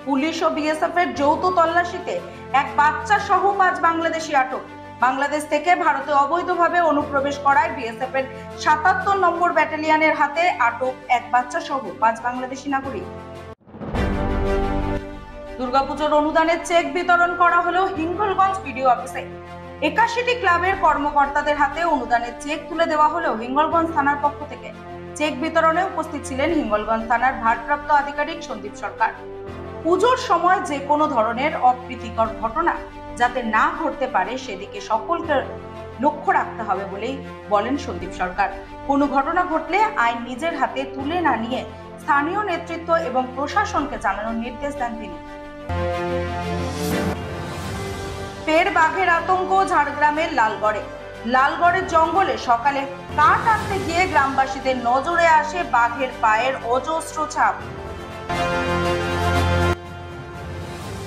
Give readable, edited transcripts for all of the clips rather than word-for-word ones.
Police ও BSF এর যৌথ তল্লাশিতে এক বাচ্চা সহ 5 বাংলাদেশি আটক। বাংলাদেশ থেকে ভারতে অবৈধভাবে অনুপ্রবেশ করায় বিএসএফ এর 77 নম্বর ব্যাটালিয়নের হাতে আটক এক বাচ্চা সহ 5 বাংলাদেশি নাগরিক। দুর্গাপুজোর অনুদানের চেক বিতরণ করা হলো হিঙ্গলগঞ্জ বিডিও অফিসে। 81টি ক্লাবের কর্মকর্তাদের হাতে অনুদানের চেক তুলে দেওয়া হলো হিঙ্গলগঞ্জ থানার পক্ষ থেকে। চেক বিতরণে উপস্থিত ছিলেন হিঙ্গলগঞ্জ থানার ভারপ্রাপ্ত আধিকারিক সন্দীপ সরকার। পুজোর সময় যে কোনো ধরনের অপ্রীতিকর ঘটনা যাতে না ঘটতে পারে সেদিকে সকলকে লক্ষ্য রাখতে হবে বলেই বলেন সন্দীপ সরকার। কোনো ঘটনা ঘটলে আইন নিজের হাতে তুলে না নিয়ে স্থানীয় নেতৃত্ব এবং প্রশাসনকে জানানোর নির্দেশ দেন তিনি। ফের বাঘের আতঙ্ক ঝাড়গ্রামের লালগড়ের জঙ্গলে সকালে কাঠ আনতে গিয়ে গ্রামবাসীদের নজরে আসে বাঘের পায়ের অজস্র ছাপ।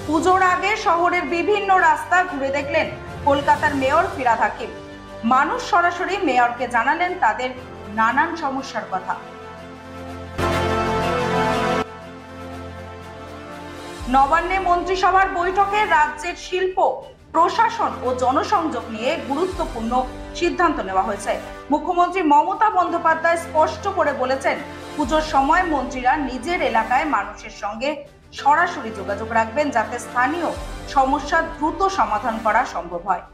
পুজোর আগে শহরের বিভিন্ন রাস্তা ঘুরে দেখলেন কলকাতার মেয়র ফিরহাদ হাকিম। মানুষ সরাসরি মেয়রকে জানালেন তাদের নানান সমস্যার কথা। নবান্নে মন্ত্রিসভার বৈঠকে রাজ্যের শিল্প, প্রশাসন ও জনসংযোগ নিয়ে গুরুত্বপূর্ণ সিদ্ধান্ত নেওয়া হয়েছে। মুখ্যমন্ত্রী মমতা বন্দ্যোপাধ্যায় স্পষ্ট করে বলেছেন, পুজোর সময় মন্ত্রীরা নিজের এলাকায় মানুষের সঙ্গে সরাসরি যোগাযোগ রাখবেন যাতে স্থানীয় সমস্যা দ্রুত সমাধান করা সম্ভব হয়।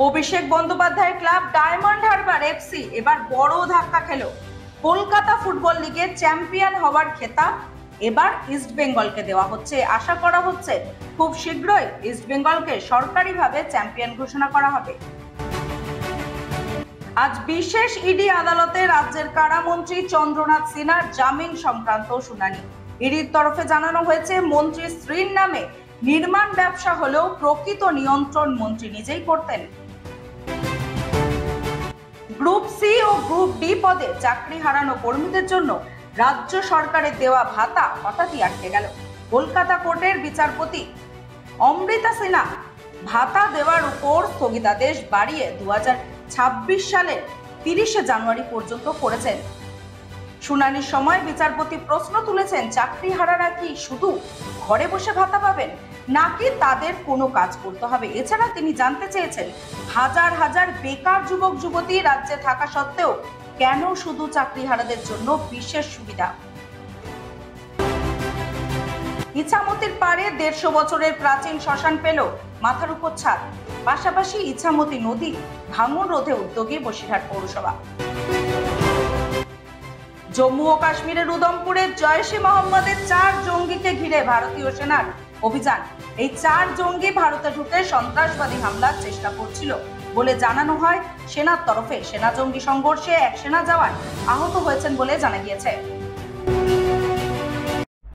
অভিষেক বন্দ্যোপাধ্যায়ের ক্লাব ডায়মন্ড হারবার এফসি এবার বড় ধাক্কা খেল। কলকাতা ফুটবল লিগের চ্যাম্পিয়ন হওয়ার খেতাব এবার ইস্ট বেঙ্গলকে দেওয়া হচ্ছে। আশা করা হচ্ছে খুব শীঘ্রই ইস্ট বেঙ্গলকে সরকারিভাবে চ্যাম্পিয়ন ঘোষণা করা হবে। আজ বিশেষ ইডি আদালতে রাজ্যের কারামন্ত্রী চন্দ্রনাথ সিনহার জামিন সংক্রান্ত শুনানি। ইডির তরফে জানানো হয়েছে, মন্ত্রীর স্ত্রীর নামে নির্মাণ ব্যবসা হলেও প্রকৃত নিয়ন্ত্রণ মন্ত্রী নিজেই করতেন। গ্রুপ সি ও গ্রুপ ডি পদে চাকরি হারানো কর্মীদের জন্য রাজ্য সরকারের দেওয়া ভাতা হঠাৎই আটকে গেল। কলকাতা কোর্টের বিচারপতি অমৃতা সিনহা ভাতা দেওয়ার উপর স্থগিতাদেশ বাড়িয়ে 2026 সালের 30 জানুয়ারি পর্যন্ত করেছেন। শুনানির সময় বিচারপতি প্রশ্ন তুলেছেন, চাকরিহারারা কি শুধু ঘরে বসে ভাতা পাবেন নাকি তাদের কোনো কাজ করতে হবে? এছাড়া তিনি জানতে চেয়েছেন, হাজার হাজার বেকার যুবক যুবতী রাজ্যে থাকা সত্ত্বেও কেন শুধু চাকরিহারাদের জন্য বিশেষ সুবিধা? ইছামতির পাড়ে 150 বছরের প্রাচীন শ্মশান পেল মাথার উপর ছাদ। পাশাপাশি ইছামতি নদী ভাঙন রোধে উদ্যোগী বসিরহাট পৌরসভা। জম্মু ও কাশ্মীরের উধমপুরে জয়শে মোহাম্মদের 4 জঙ্গিকে ঘিরে ভারতীয় সেনার অভিযান। এই 4 জঙ্গি ভারতে ঢুকে সন্ত্রাসবাদী হামলার চেষ্টা করছিল বলে জানানো হয়। সেনার তরফে সেনা জঙ্গি সংঘর্ষে এক সেনা জওয়ান আহত হয়েছেন বলে জানা গিয়েছে।